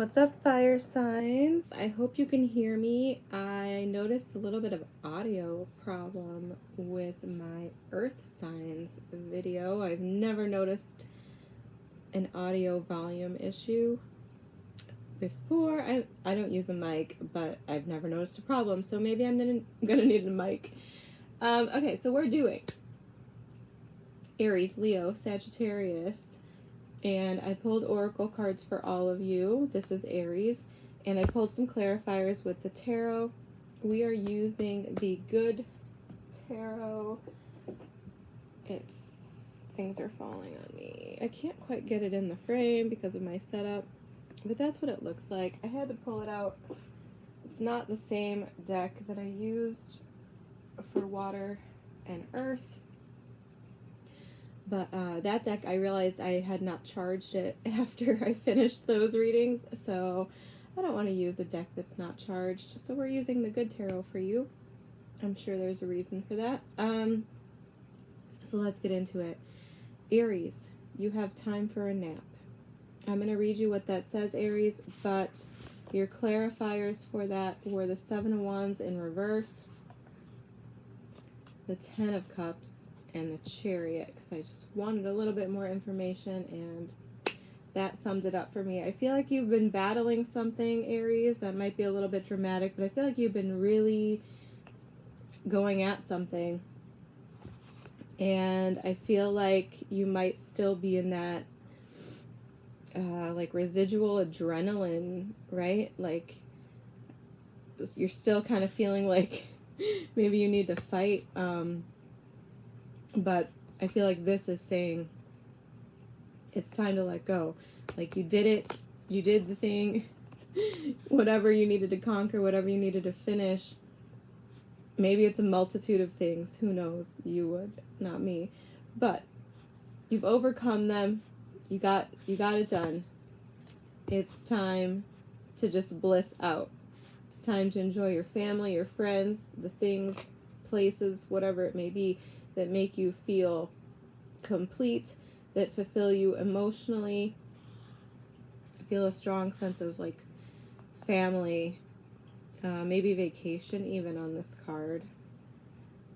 What's up, fire signs? I hope you can hear me. I noticed a little bit of audio problem with my earth signs video. I've never noticed an audio volume issue before. I don't use a mic, but I've never noticed a problem, so maybe I'm gonna need a mic. Okay, so we're doing Aries, Leo, Sagittarius, and I pulled oracle cards for all of you. This is Aries, and I pulled some clarifiers with the tarot. We are using the Good Tarot. Things are falling on me. I can't quite get it in the frame because of my setup, but that's what it looks like. I had to pull it out. It's not the same deck that I used for water and earth. But that deck, I realized I had not charged it after I finished those readings, so I don't want to use a deck that's not charged. So we're using the Good Tarot for you. I'm sure there's a reason for that. So let's get into it. Aries, you have time for a nap. I'm going to read you what that says, Aries, but your clarifiers for that were the Seven of Wands in reverse, the Ten of Cups, and the Chariot, because I just wanted a little bit more information, and that summed it up for me. I feel like you've been battling something, Aries. That might be a little bit dramatic, but I feel like you've been really going at something, and I feel like you might still be in that like residual adrenaline, right? Like you're still kind of feeling like maybe you need to fight, but I feel like this is saying it's time to let go. Like you did it, you did the thing, whatever you needed to conquer, whatever you needed to finish. Maybe it's a multitude of things, who knows, you would, not me. But you've overcome them, you got it done. It's time to just bliss out. It's time to enjoy your family, your friends, the things, places, whatever it may be, that make you feel complete, that fulfill you emotionally. I feel a strong sense of like family, maybe vacation even on this card,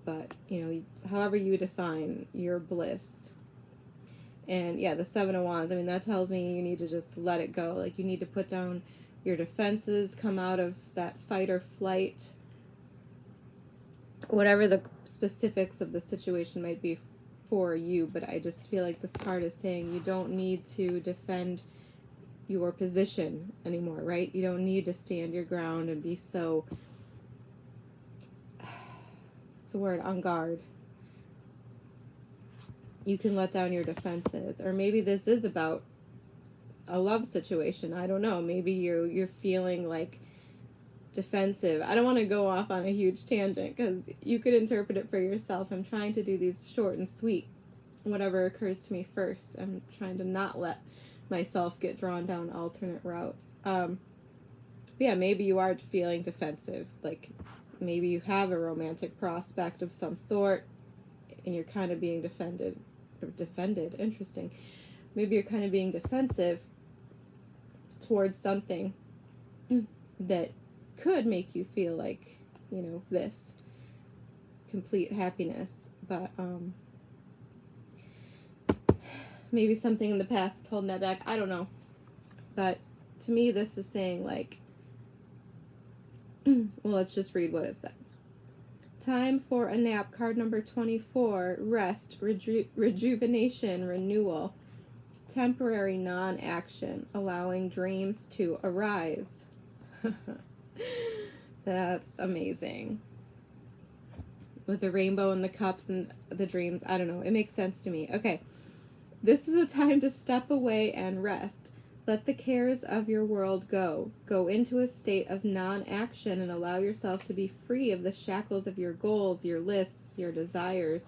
but you know, however you define your bliss. And yeah, the Seven of Wands, I mean, that tells me you need to just let it go. Like you need to put down your defenses, come out of that fight or flight, whatever the specifics of the situation might be for you. But I just feel like this card is saying you don't need to defend your position anymore, right? You don't need to stand your ground and be so, what's the word, on guard. You can let down your defenses. Or maybe this is about a love situation. I don't know. Maybe you're feeling like defensive. I don't want to go off on a huge tangent because you could interpret it for yourself. I'm trying to do these short and sweet, whatever occurs to me first. I'm trying to not let myself get drawn down alternate routes. Yeah, maybe you are feeling defensive. Like maybe you have a romantic prospect of some sort and you're kind of being defended. Interesting. Maybe you're kind of being defensive towards something that could make you feel like, you know, this complete happiness, but maybe something in the past is holding that back. I don't know, but to me this is saying like, well, let's just read what it says. Time for a nap, card number 24, rest, rejuvenation, renewal, temporary non-action, allowing dreams to arise. That's amazing. With the rainbow and the cups and the dreams, I don't know, it makes sense to me. Okay, this is a time to step away and rest. Let the cares of your world go. Go into a state of non-action and allow yourself to be free of the shackles of your goals, your lists, your desires.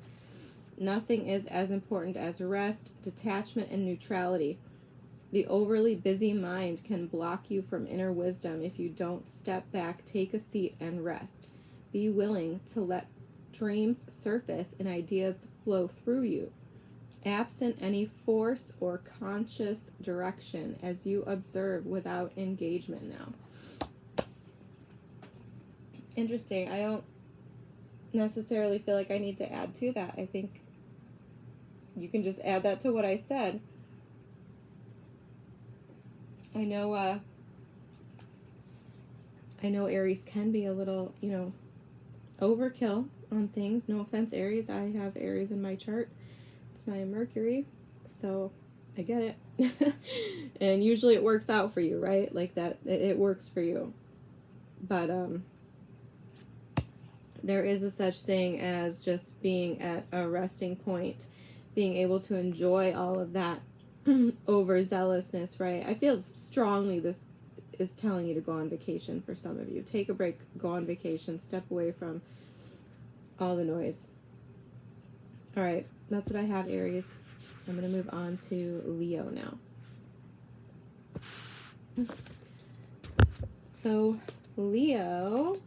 Nothing is as important as rest, detachment, and neutrality. The overly busy mind can block you from inner wisdom if you don't step back, take a seat, and rest. Be willing to let dreams surface and ideas flow through you. absent any force or conscious direction as you observe without engagement now. Interesting. I don't necessarily feel like I need to add to that. I think you can just add that to what I said. I know Aries can be a little, overkill on things. No offense, Aries. I have Aries in my chart. It's my Mercury, so I get it. And usually it works out for you, right? Like that, it works for you. But there is a such thing as just being at a resting point, being able to enjoy all of that overzealousness, right? I feel strongly this is telling you to go on vacation for some of you. Take a break, go on vacation, step away from all the noise. All right, that's what I have, Aries. I'm going to move on to Leo now. So, Leo,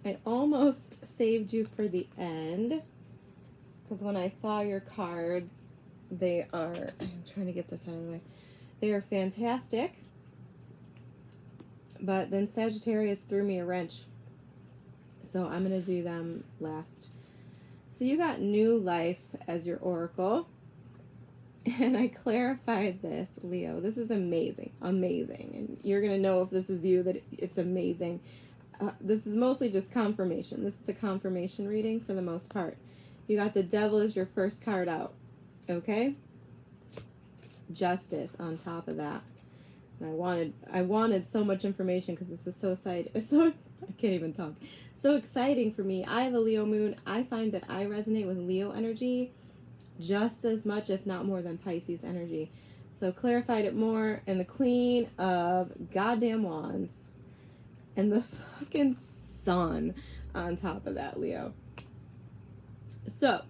I almost saved you for the end, because when I saw your cards, they are, I'm trying to get this out of the way, they are fantastic, but then Sagittarius threw me a wrench, so I'm going to do them last. So you got new life as your oracle, and I clarified this, Leo. This is amazing, and you're going to know if this is you that it's amazing. This is mostly just confirmation. This is a confirmation reading for the most part. You got the Devil as your first card out, okay? Justice on top of that. And I wanted so much information because this is so I can't even talk. So exciting for me. I have a Leo moon. I find that I resonate with Leo energy just as much, if not more, than Pisces energy. So clarified it more. And the Queen of goddamn Wands. And the fucking Sun on top of that, Leo. So,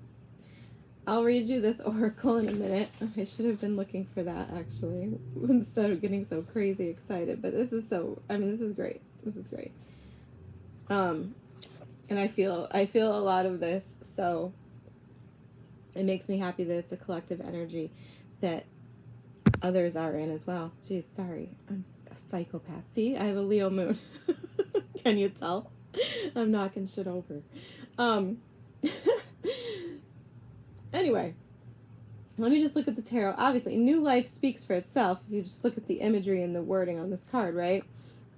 I'll read you this oracle in a minute. I should have been looking for that, actually, instead of getting so crazy excited. But this is this is great. This is great. And I feel a lot of this, so it makes me happy that it's a collective energy that others are in as well. Geez, sorry. I'm a psychopath. See, I have a Leo moon. Can you tell? I'm knocking shit over. Anyway, let me just look at the tarot. Obviously, new life speaks for itself. If you just look at the imagery and the wording on this card, right?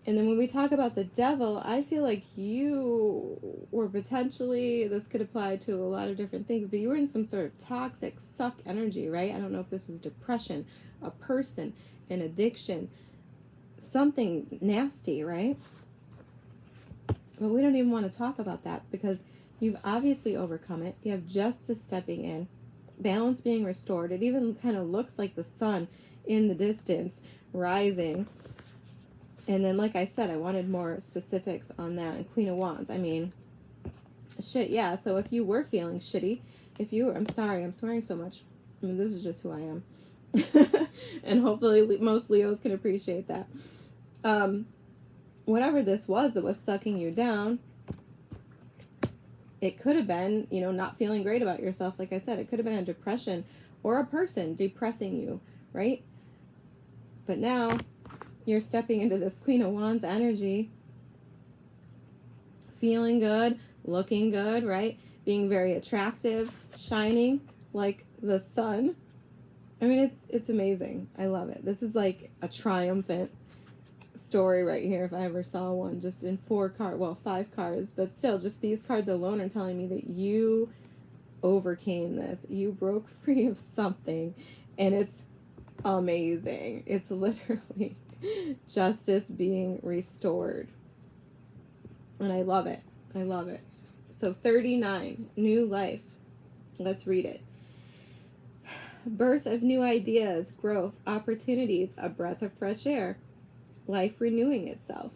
And then when we talk about the Devil, I feel like you were potentially, this could apply to a lot of different things, but you were in some sort of toxic suck energy, right? I don't know if this is depression, a person, an addiction, something nasty, right? But we don't even want to talk about that because you've obviously overcome it. You have justice stepping in, balance being restored. It even kind of looks like the sun in the distance rising. And then, like I said, I wanted more specifics on that. And Queen of Wands, I mean, shit, yeah. So if you were feeling shitty, I'm sorry, I'm swearing so much. I mean, this is just who I am. And hopefully most Leos can appreciate that. Whatever this was that was sucking you down, it could have been, not feeling great about yourself. Like I said, it could have been a depression or a person depressing you, right? But now you're stepping into this Queen of Wands energy, feeling good, looking good, right? Being very attractive, shining like the sun. I mean, it's amazing. I love it. This is like a triumphant story right here, if I ever saw one, just in 5 cards, but still, just these cards alone are telling me that you overcame this. You broke free of something, and it's amazing. It's literally justice being restored, and I love it. I love it. So 39, new life. Let's read it. Birth of new ideas, growth, opportunities, a breath of fresh air. Life renewing itself.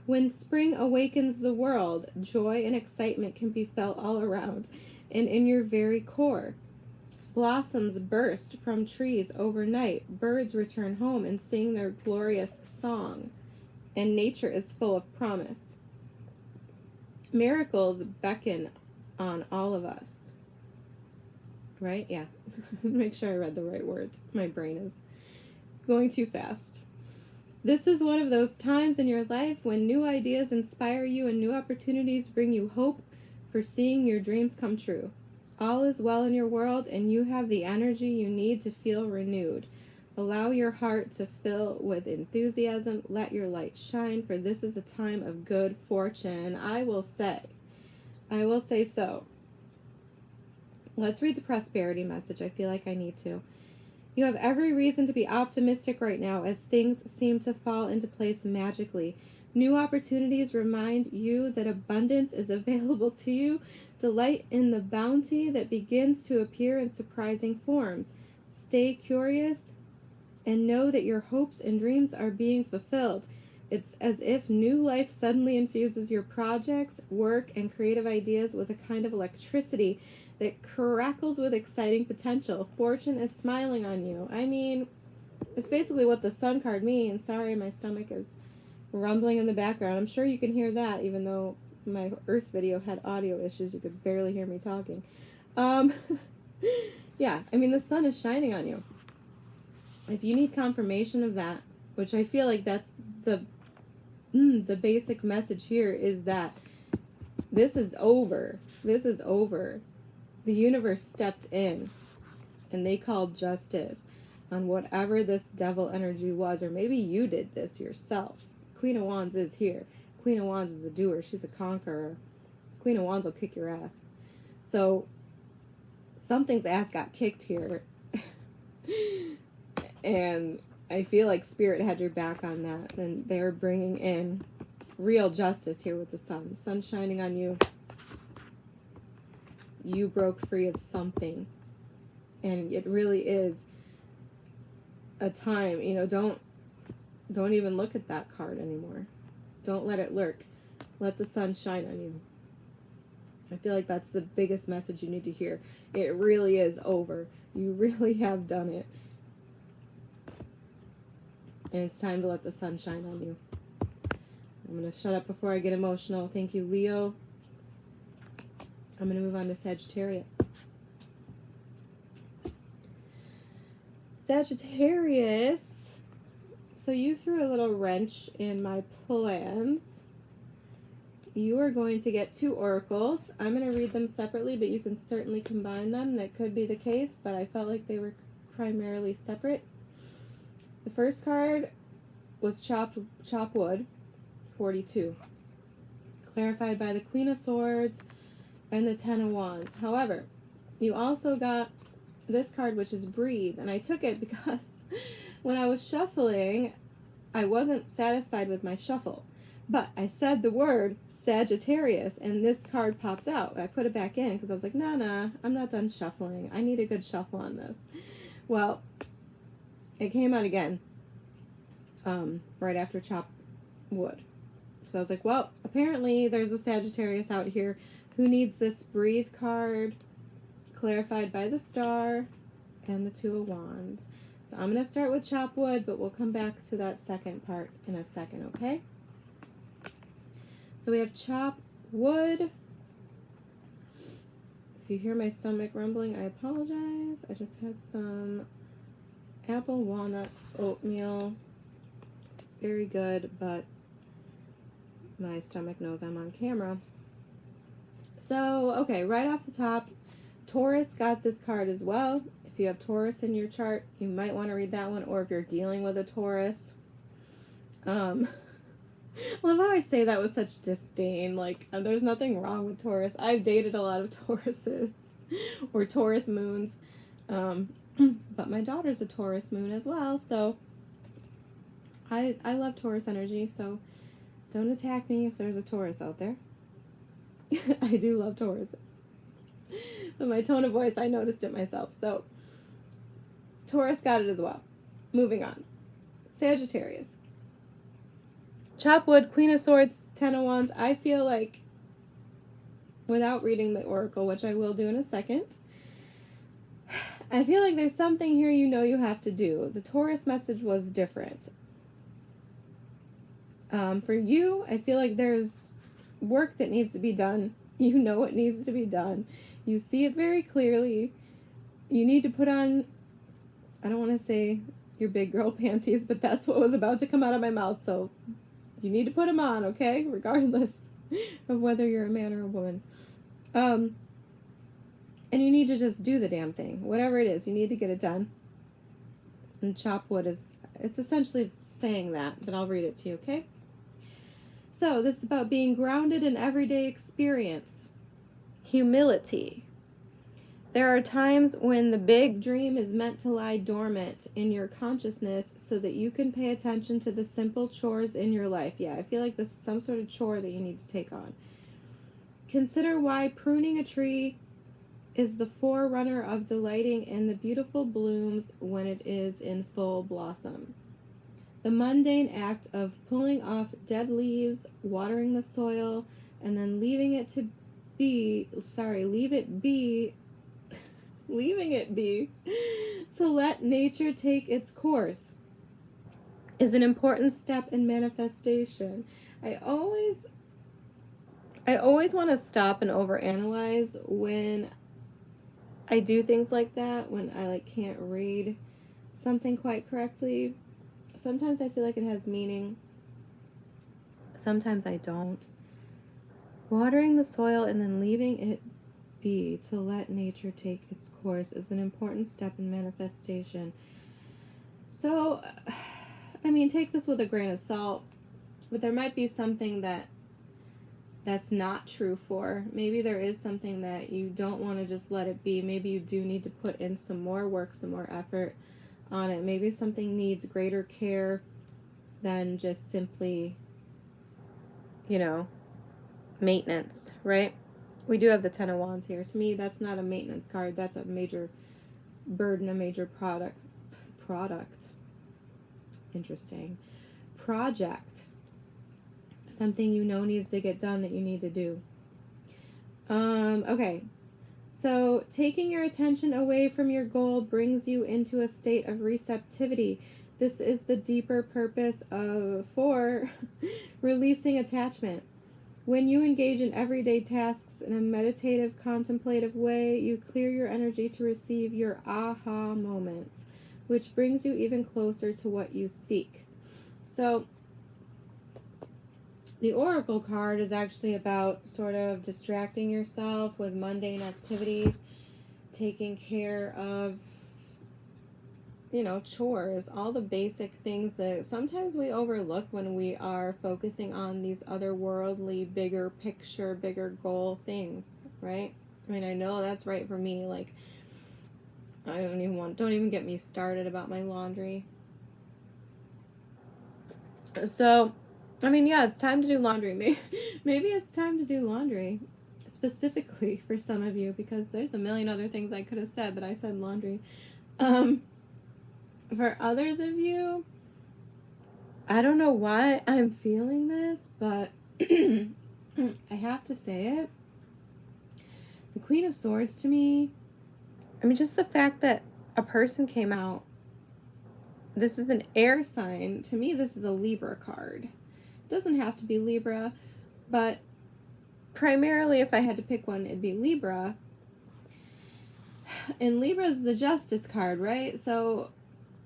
When spring awakens the world, joy and excitement can be felt all around and in your very core. Blossoms burst from trees overnight, birds return home and sing their glorious song, and nature is full of promise. Miracles beckon on all of us. Right? Yeah. Make sure I read the right words. My brain is going too fast. This is one of those times in your life when new ideas inspire you and new opportunities bring you hope for seeing your dreams come true. All is well in your world, and you have the energy you need to feel renewed. Allow your heart to fill with enthusiasm. Let your light shine, for this is a time of good fortune. I will say so. Let's read the prosperity message. I feel like I need to. You have every reason to be optimistic right now as things seem to fall into place magically. New opportunities remind you that abundance is available to you. Delight in the bounty that begins to appear in surprising forms. Stay curious and know that your hopes and dreams are being fulfilled. It's as if new life suddenly infuses your projects, work, and creative ideas with a kind of electricity that crackles with exciting potential. Fortune is smiling on you. I mean, it's basically what the Sun card means. Sorry, my stomach is rumbling in the background. I'm sure you can hear that, even though my Earth video had audio issues. You could barely hear me talking. Yeah, I mean, the sun is shining on you. If you need confirmation of that, which I feel like that's the basic message here, is that this is over. This is over. The universe stepped in and they called justice on whatever this devil energy was, or maybe you did this yourself. Queen of Wands is here. Queen of Wands is a doer. She's a conqueror. Queen of Wands will kick your ass. So something's ass got kicked here. And I feel like Spirit had your back on that. And they're bringing in real justice here with the sun. The sun shining on you. You broke free of something. And it really is a time, don't even look at that card anymore. Don't let it lurk. Let the sun shine on you. I feel like that's the biggest message you need to hear. It really is over. You really have done it. And it's time to let the sun shine on you. I'm going to shut up before I get emotional. Thank you, Leo. I'm going to move on to Sagittarius. Sagittarius. So you threw a little wrench in my plans. You are going to get 2 oracles. I'm going to read them separately, but you can certainly combine them. That could be the case, but I felt like they were primarily separate. The first card was Chop Wood, 42. Clarified by the Queen of Swords and the 10 of Wands. However, you also got this card, which is Breathe, and I took it because when I was shuffling, I wasn't satisfied with my shuffle, but I said the word Sagittarius, and this card popped out. I put it back in because I was like, nah, I'm not done shuffling. I need a good shuffle on this. Well, it came out again right after Chop Wood. So I was like, well, apparently there's a Sagittarius out here who needs this Breathe card, clarified by the Star and the 2 of Wands. So I'm going to start with Chop Wood, but we'll come back to that second part in a second, okay? So we have Chop Wood. If you hear my stomach rumbling, I apologize. I just had some apple walnut oatmeal. It's very good, but my stomach knows I'm on camera. So, okay, right off the top, Taurus got this card as well. If you have Taurus in your chart, you might want to read that one, or if you're dealing with a Taurus. I love how I say that with such disdain. Like, there's nothing wrong with Taurus. I've dated a lot of Tauruses, or Taurus moons. But my daughter's a Taurus moon as well, so I love Taurus energy, so don't attack me if there's a Taurus out there. I do love Tauruses. But my tone of voice, I noticed it myself. So, Taurus got it as well. Moving on. Sagittarius. Chop Wood, Queen of Swords, 10 of Wands. I feel like, without reading the oracle, which I will do in a second, I feel like there's something here you have to do. The Taurus message was different. For you, I feel like there's work that needs to be done. You know it needs to be done. You see it very clearly. you need to put on, I don't want to say your big girl panties, but that's what was about to come out of my mouth, so you need to put them on, okay? Regardless of whether you're a man or a woman. And you need to just do the damn thing. Whatever it is, you need to get it done. And chop wood it's essentially saying that, but I'll read it to you, okay? So, this is about being grounded in everyday experience. Humility. There are times when the big dream is meant to lie dormant in your consciousness so that you can pay attention to the simple chores in your life. Yeah, I feel like this is some sort of chore that you need to take on. Consider why pruning a tree is the forerunner of delighting in the beautiful blooms when it is in full blossom. The mundane act of pulling off dead leaves, watering the soil, and then leaving it be to let nature take its course is an important step in manifestation. I always want to stop and overanalyze when I do things like that, when I can't read something quite correctly. Sometimes I feel like it has meaning. Sometimes I don't. Watering the soil and then leaving it be to let nature take its course is an important step in manifestation. So, I mean, take this with a grain of salt, but there might be something that's not true for. Maybe there is something that you don't want to just let it be. Maybe you do need to put in some more work, some more effort on it. Maybe something needs greater care than just simply, maintenance, right? We do have the Ten of Wands here. To me, that's not a maintenance card. That's a major burden, a major product. Interesting. Project. Something needs to get done that you need to do. Okay. So, taking your attention away from your goal brings you into a state of receptivity. This is the deeper purpose for releasing attachment. When you engage in everyday tasks in a meditative, contemplative way, you clear your energy to receive your aha moments, which brings you even closer to what you seek. So, the Oracle card is actually about sort of distracting yourself with mundane activities, taking care of, chores, all the basic things that sometimes we overlook when we are focusing on these otherworldly, bigger picture, bigger goal things, right? I mean, I know that's right for me. Don't even get me started about my laundry. So, I mean, yeah, it's time to do laundry. Maybe it's time to do laundry specifically for some of you, because there's a million other things I could have said, but I said laundry. For others of you, I don't know why I'm feeling this, but I have to say it. The Queen of Swords to me, I mean, just the fact that a person came out, this is an air sign. To me, this is a Libra card. It doesn't have to be Libra, but primarily if I had to pick one, it'd be Libra. And Libra is the Justice card, right? So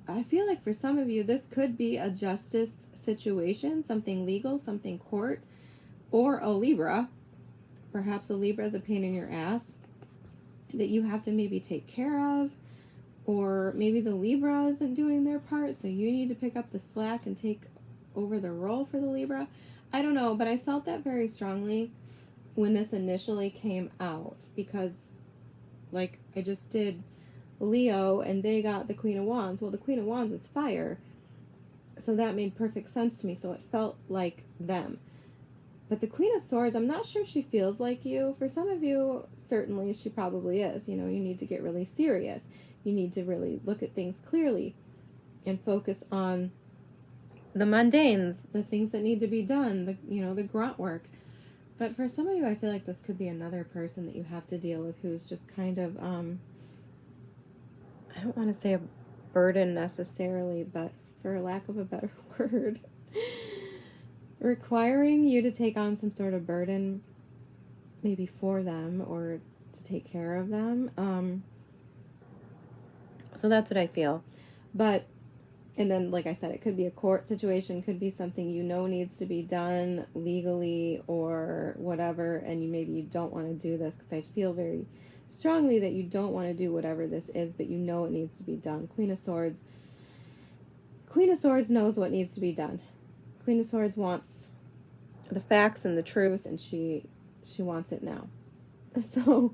I feel like for some of you, this could be a justice situation, something legal, something court, or a Libra. Perhaps a Libra is a pain in your ass that you have to maybe take care of, or maybe the Libra isn't doing their part, so you need to pick up the slack and take over the role for the Libra. I don't know, but I felt that very strongly when this initially came out, because I just did Leo and they got the Queen of Wands. Well, the Queen of Wands is fire, so that made perfect sense to me, so it felt like them. But the Queen of Swords, I'm not sure she feels like you. For some of you, certainly she probably is. You need to get really serious. You need to really look at things clearly and focus on the mundane, the things that need to be done, the grunt work. But for some of you, I feel like this could be another person that you have to deal with who's just kind of, I don't want to say a burden necessarily, but for lack of a better word, requiring you to take on some sort of burden, maybe for them or to take care of them. So that's what I feel. But, and then, like I said, it could be a court situation, could be something you know needs to be done legally or whatever, and maybe you don't want to do this, because I feel very strongly that you don't want to do whatever this is, but you know it needs to be done. Queen of Swords knows what needs to be done. Queen of Swords wants the facts and the truth, and she wants it now. So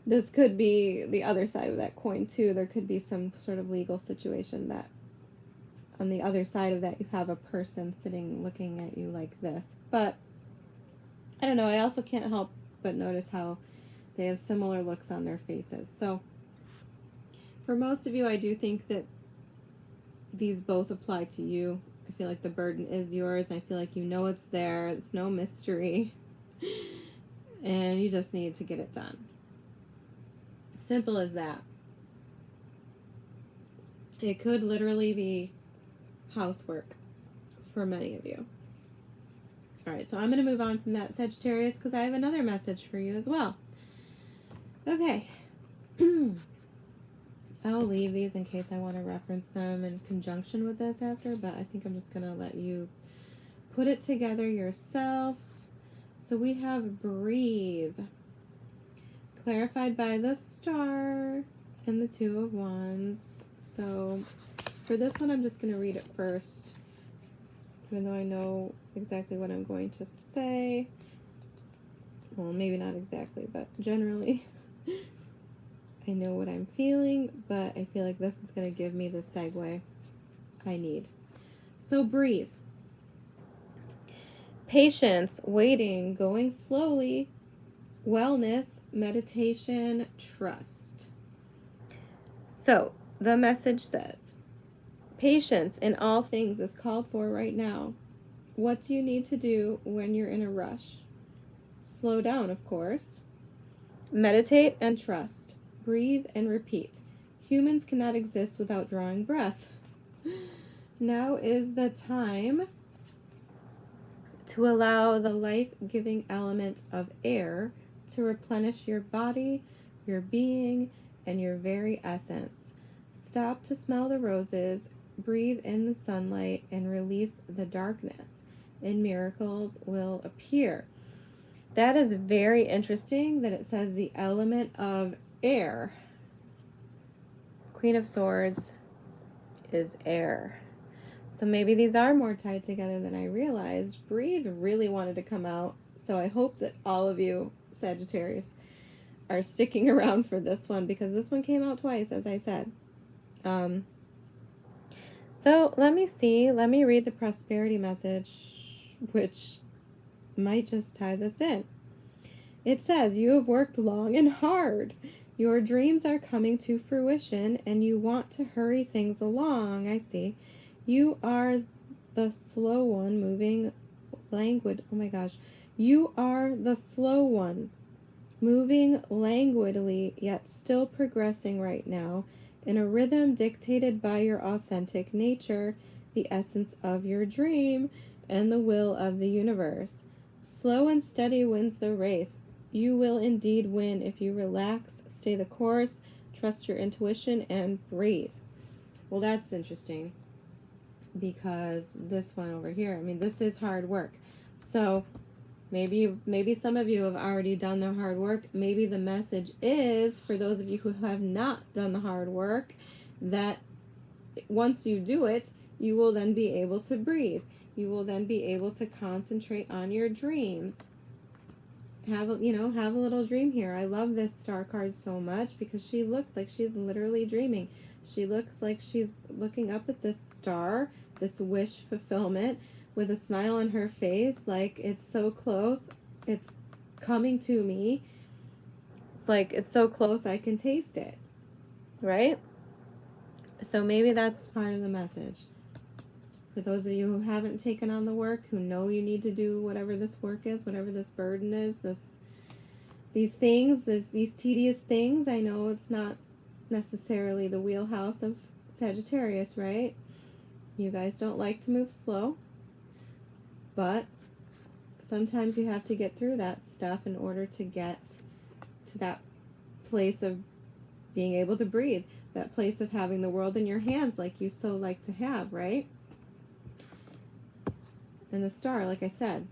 this could be the other side of that coin too. There could be some sort of legal situation that on the other side of that you have a person sitting looking at you like this. But I don't know, I also can't help but notice how they have similar looks on their faces. So for most of you, I do think that these both apply to you. I feel like the burden is yours. I feel like you know it's there. It's no mystery. And you just need to get it done. Simple as that. It could literally be housework for many of you. Alright, so I'm going to move on from that, Sagittarius, because I have another message for you as well. Okay. I'll leave these in case I want to reference them in conjunction with this after, but I think I'm just going to let you put it together yourself. So we have breathe, clarified by the star and the Two of Wands. So for this one, I'm just going to read it first, even though I know exactly what I'm going to say. Well, maybe not exactly, but generally I know what I'm feeling, but I feel like this is going to give me the segue I need. So breathe. Patience, waiting, going slowly, wellness, meditation, trust. So the message says, patience in all things is called for right now. What do you need to do when you're in a rush? Slow down, of course. Meditate and trust. Breathe and repeat. Humans cannot exist without drawing breath. Now is the time to allow the life-giving element of air to replenish your body, your being, and your very essence. Stop to smell the roses, breathe in the sunlight, and release the darkness, and miracles will appear. That is very interesting that it says the element of air. Queen of Swords is air. So maybe these are more tied together than I realized. Breathe really wanted to come out. So I hope that all of you, Sagittarius, are sticking around for this one, because this one came out twice, as I said. So let me see. Let me read the prosperity message, which might just tie this in. It says, you have worked long and hard. Your dreams are coming to fruition, and you want to hurry things along. I see. You are the slow one moving languid. Oh my gosh. You are the slow one moving languidly, yet still progressing right now in a rhythm dictated by your authentic nature, the essence of your dream, and the will of the universe. Slow and steady wins the race. You will indeed win if you relax, stay the course, trust your intuition, and breathe. Well, that's interesting, because this one over here, I mean, this is hard work. So maybe some of you have already done the hard work. Maybe the message is, for those of you who have not done the hard work, that once you do it, you will then be able to breathe. You will then be able to concentrate on your dreams. Have a little dream here. I love this star card so much because she looks like she's literally dreaming. She looks like she's looking up at this star, this wish fulfillment, with a smile on her face, like it's so close, it's coming to me. It's like it's so close I can taste it, right? So maybe that's part of the message. For those of you who haven't taken on the work, who know you need to do whatever this work is, whatever this burden is, these tedious things, I know it's not necessarily the wheelhouse of Sagittarius, right? You guys don't like to move slow, but sometimes you have to get through that stuff in order to get to that place of, being able to breathe, that place of having the world in your hands like you so like to have, right? And the Star, like I said,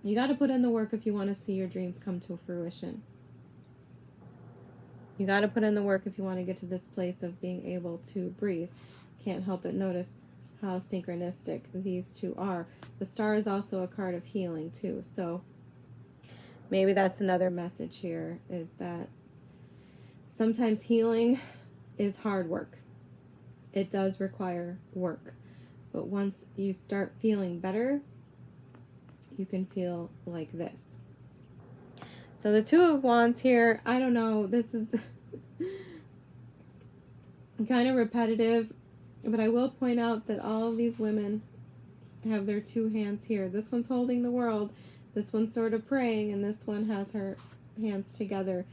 you got to put in the work if you want to see your dreams come to fruition. You got to put in the work if you want to get to this place of being able to breathe. Can't help but notice how synchronistic these two are. The Star is also a card of healing too, so maybe that's another message here, is that sometimes healing is hard work. It does require work. But once you start feeling better, you can feel like this. So the Two of Wands here, I don't know, this is kind of repetitive, but I will point out that all of these women have their two hands here. This one's holding the world, this one's sort of praying, and this one has her hands together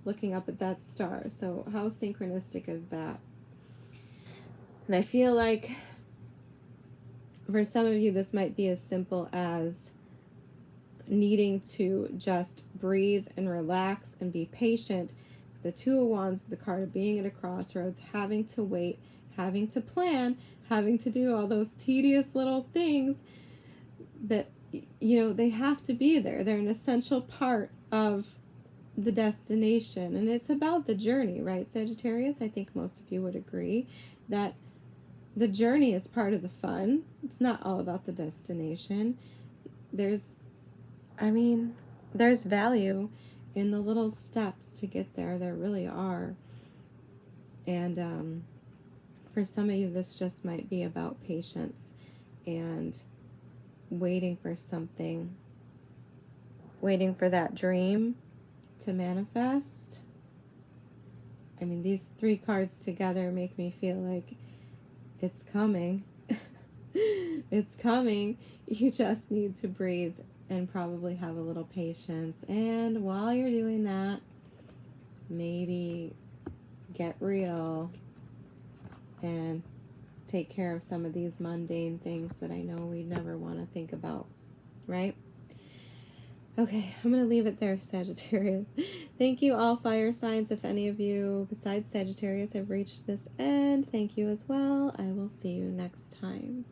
looking up at that star. So how synchronistic is that? And I feel like for some of you, this might be as simple as needing to just breathe and relax and be patient. Because the Two of Wands is a card of being at a crossroads, having to wait, having to plan, having to do all those tedious little things that, you know, they have to be there. They're an essential part of the destination. And it's about the journey, right, Sagittarius? I think most of you would agree that the journey is part of the fun. It's not all about the destination. There's value in the little steps to get there. There really are. And for some of you, this just might be about patience and waiting for something, waiting for that dream to manifest. I mean, these three cards together make me feel like it's coming. It's coming. You just need to breathe and probably have a little patience. And while you're doing that, maybe get real and take care of some of these mundane things that I know we never want to think about, right? Okay, I'm going to leave it there, Sagittarius. Thank you, all fire signs. If any of you besides Sagittarius have reached this end, thank you as well. I will see you next time.